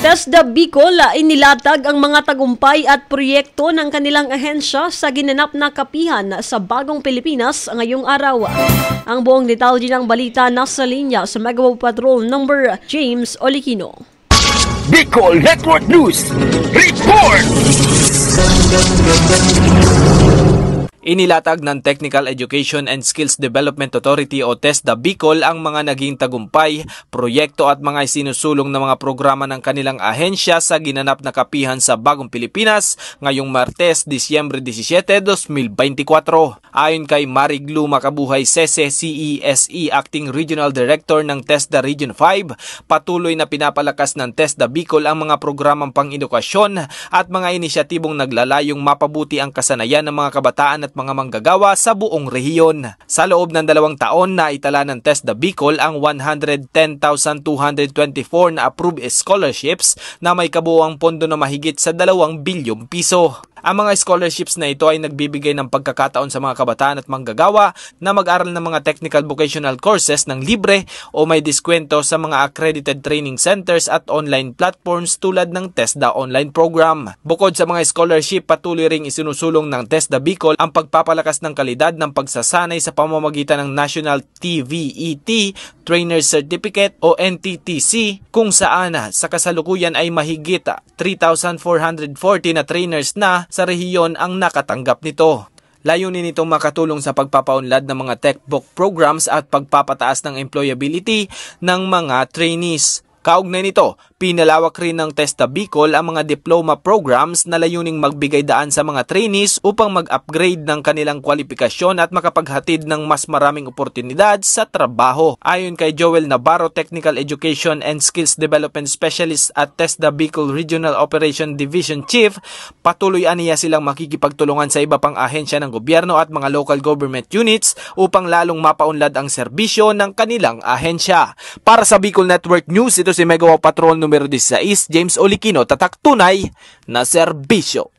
TESDA Bicol inilatag ang mga tagumpay at proyekto ng kanilang ahensya sa ginanap na kapihan sa Bagong Pilipinas ngayong araw. Ang buong detalye ng balita nasa linya sa Megawatt Patrol number James Olikino. Bicol Network News Report! Inilatag ng Technical Education and Skills Development Authority o TESDA Bicol ang mga naging tagumpay, proyekto at mga isinusulong na mga programa ng kanilang ahensya sa ginanap na kapihan sa Bagong Pilipinas ngayong Martes, Disyembre 17, 2024. Ayon kay Mariglu Makabuhay Sese, CESE Acting Regional Director ng TESDA Region 5, patuloy na pinapalakas ng TESDA Bicol ang mga programang pang-edukasyon at mga inisyatibong naglalayong mapabuti ang kasanayan ng mga kabataan at mga manggagawa sa buong rehiyon. Sa loob ng 2 taon na itala ng TESDA Bicol ang 110,224 na approved scholarships na may kabuuang pondo na mahigit sa 2 bilyong piso. Ang mga scholarships na ito ay nagbibigay ng pagkakataon sa mga kabataan at manggagawa na mag-aral ng mga technical vocational courses ng libre o may diskwento sa mga accredited training centers at online platforms tulad ng TESDA online program. Bukod sa mga scholarship, patuloy ring isinusulong ng TESDA Bicol ang pagpapalakas ng kalidad ng pagsasanay sa pamamagitan ng National TVET Trainer Certificate o NTTC, kung saan sa kasalukuyan ay mahigit 3,440 na trainers na sa rehiyon ang nakatanggap nito. Layunin nitong makatulong sa pagpapaunlad ng mga textbook programs at pagpapataas ng employability ng mga trainees. Kaugnay nito, pinalawak rin ng TESDA Bicol ang mga diploma programs na layuning magbigay daan sa mga trainees upang mag-upgrade ng kanilang kwalifikasyon at makapaghatid ng mas maraming oportunidad sa trabaho. Ayon kay Joel Navarro, Technical Education and Skills Development Specialist at TESDA Bicol Regional Operation Division Chief, patuloy aniya silang makikipagtulungan sa iba pang ahensya ng gobyerno at mga local government units upang lalong mapaunlad ang serbisyo ng kanilang ahensya. Para sa Bicol Network News, ito si Megawatt Patrol numero 16, James Olikino, tatak tunay na serbisyo.